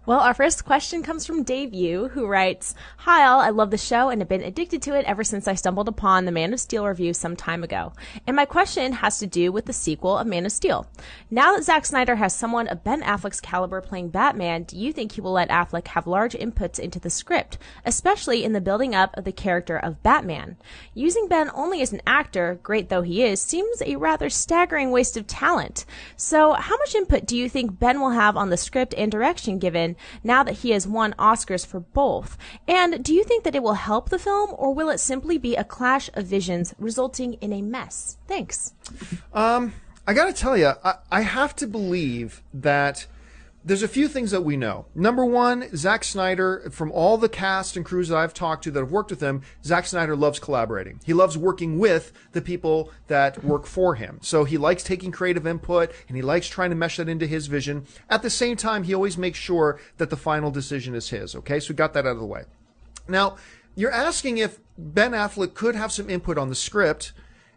Well, our first question comes from Dave Yu, who writes, "Hi all, I love the show and have been addicted to it ever since I stumbled upon the Man of Steel review some time ago. And my question has to do with the sequel of Man of Steel. Now that Zack Snyder has someone of Ben Affleck's caliber playing Batman, do you think he will let Affleck have large inputs into the script, especially in the building up of the character of Batman? Using Ben only as an actor, great though he is, seems a rather staggering waste of talent. So how much input do you think Ben will have on the script and direction given now that he has won Oscars for both? And do you think that it will help the film, or will it simply be a clash of visions resulting in a mess? Thanks." I gotta tell you, I have to believe that there's a few things that we know. Number one, Zack Snyder, from all the cast and crews that I've talked to that have worked with him, Zack Snyder loves collaborating. He loves working with the people that work for him. So he likes taking creative input and he likes trying to mesh that into his vision. At the same time, he always makes sure that the final decision is his. Okay, so we got that out of the way. Now, you're asking if Ben Affleck could have some input on the script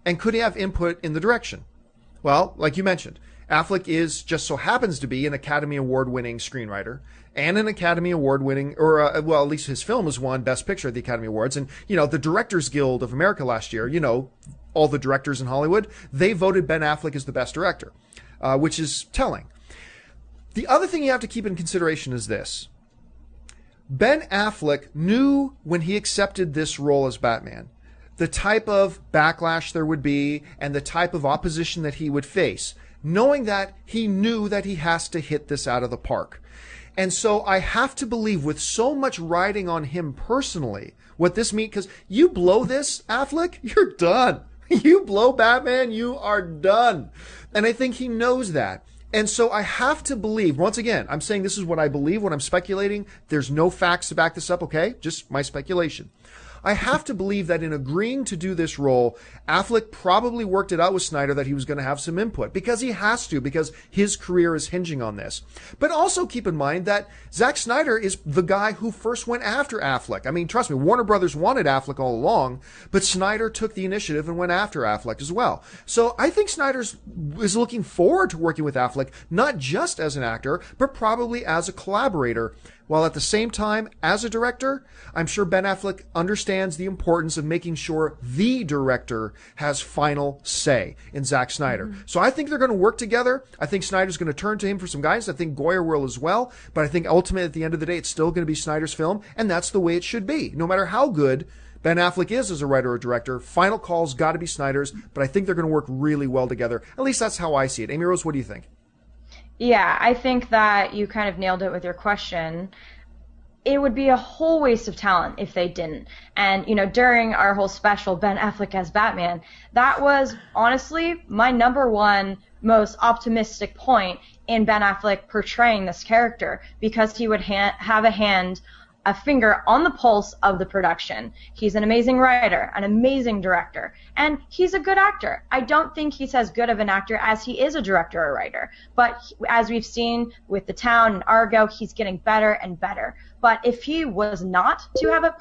and could he have input in the direction? Well, like you mentioned, Affleck is just so happens to be an Academy Award-winning screenwriter and an Academy Award-winning, or well, at least his film has won Best Picture at the Academy Awards. And, you know, the Directors Guild of America last year, you know, all the directors in Hollywood, they voted Ben Affleck as the best director, which is telling. The other thing you have to keep in consideration is this. Ben Affleck knew when he accepted this role as Batman the type of backlash there would be and the type of opposition that he would face, knowing that he knew that he has to hit this out of the park. And so I have to believe, with so much riding on him personally, what this means, because you blow this, Affleck, you're done. You blow Batman, you are done. And I think he knows that. And so I have to believe, once again, I'm saying this is what I believe, what I'm speculating. There's no facts to back this up, okay? Just my speculation. I have to believe that in agreeing to do this role, Affleck probably worked it out with Snyder that he was going to have some input, because he has to, because his career is hinging on this. But also keep in mind that Zack Snyder is the guy who first went after Affleck. I mean, trust me, Warner Brothers wanted Affleck all along, but Snyder took the initiative and went after Affleck as well. So I think Snyder is looking forward to working with Affleck, not just as an actor, but probably as a collaborator. While at the same time, as a director, I'm sure Ben Affleck understands the importance of making sure the director has final say in Zack Snyder. Mm-hmm. So I think they're going to work together. I think Snyder's going to turn to him for some guidance. I think Goyer will as well. But I think ultimately, at the end of the day, it's still going to be Snyder's film, and that's the way it should be. No matter how good Ben Affleck is as a writer or director, final call's got to be Snyder's, but I think they're going to work really well together. At least that's how I see it. Amy Rose, what do you think? Yeah, I think that you kind of nailed it with your question. It would be a whole waste of talent if they didn't. And, you know, during our whole special, Ben Affleck as Batman, that was honestly my number one most optimistic point in Ben Affleck portraying this character, because he would have a finger on the pulse of the production. He's an amazing writer, an amazing director, and he's a good actor. I don't think he's as good of an actor as he is a director or writer, but as we've seen with The Town and Argo, he's getting better and better. But if he was not to have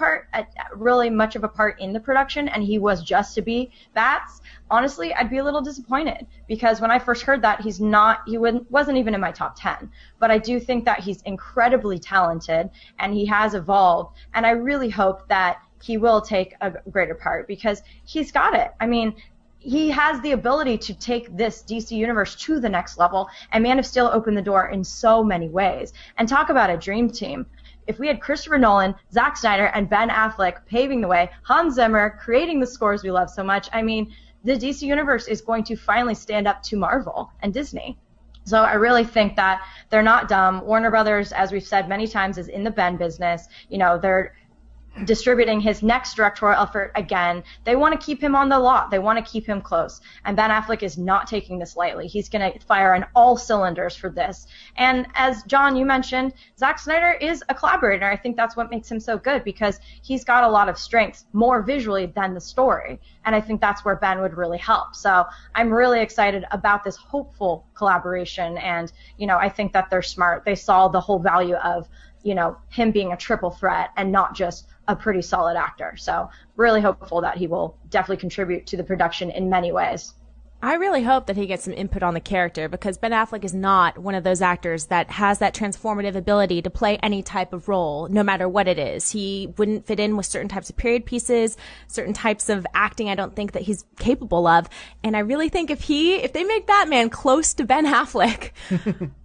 really much of a part in the production, and he was just to be Bats, honestly, I'd be a little disappointed, because when I first heard that, he wasn't even in my top 10. But I do think that he's incredibly talented, and he has evolved, and I really hope that he will take a greater part, because he's got it. I mean, he has the ability to take this DC universe to the next level, and Man of Steel opened the door in so many ways. And talk about a dream team. If we had Christopher Nolan, Zack Snyder, and Ben Affleck paving the way, Hans Zimmer creating the scores we love so much, I mean, the DC universe is going to finally stand up to Marvel and Disney. So I really think that they're not dumb. Warner Brothers, as we've said many times, is in the Ben business. You know, they're distributing his next directorial effort again. They want to keep him on the lot. They want to keep him close. And Ben Affleck is not taking this lightly. He's going to fire on all cylinders for this. And as John, you mentioned, Zack Snyder is a collaborator. I think that's what makes him so good, because he's got a lot of strengths, more visually than the story. And I think that's where Ben would really help. So I'm really excited about this hopeful collaboration. And, you know, I think that they're smart. They saw the whole value of, you know, him being a triple threat and not just a pretty solid actor. So really hopeful that he will definitely contribute to the production in many ways. I really hope that he gets some input on the character, because Ben Affleck is not one of those actors that has that transformative ability to play any type of role, no matter what it is. He wouldn't fit in with certain types of period pieces, certain types of acting I don't think that he's capable of. And I really think if they make Batman close to Ben Affleck,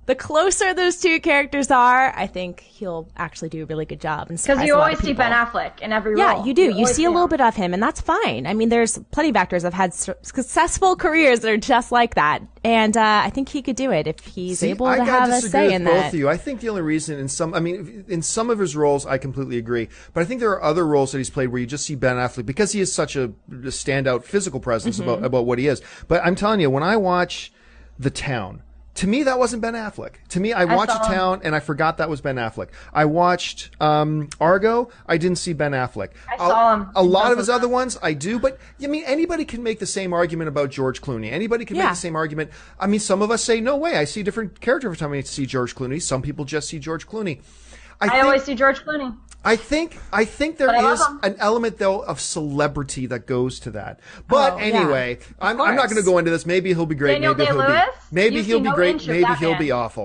the closer those two characters are, I think he'll actually do a really good job. Because you always see Ben Affleck in every role. Yeah, you do. You see a little bit of him, and that's fine. I mean, there's plenty of actors that have had successful careers that are just like that. And I think he could do it if he's able to have a say in that. Both of you. I think the only reason in some of his roles, I completely agree. But I think there are other roles that he's played where you just see Ben Affleck because he is such a standout physical presence about what he is. But I'm telling you, when I watch The Town, to me, that wasn't Ben Affleck. To me, I watched The Town and I forgot that was Ben Affleck. I watched Argo. I didn't see Ben Affleck. I saw him. A lot of his other ones, I do. But, I mean, anybody can make the same argument about George Clooney. Anybody can make the same argument. I mean, some of us say, no way, I see a different character every time I see George Clooney. Some people just see George Clooney. I always see George Clooney. I think there is an element, though, of celebrity that goes to that. But anyway, I'm not going to go into this. Maybe he'll be great. Daniel Day-Lewis? Maybe he'll be great. Maybe he'll be awful.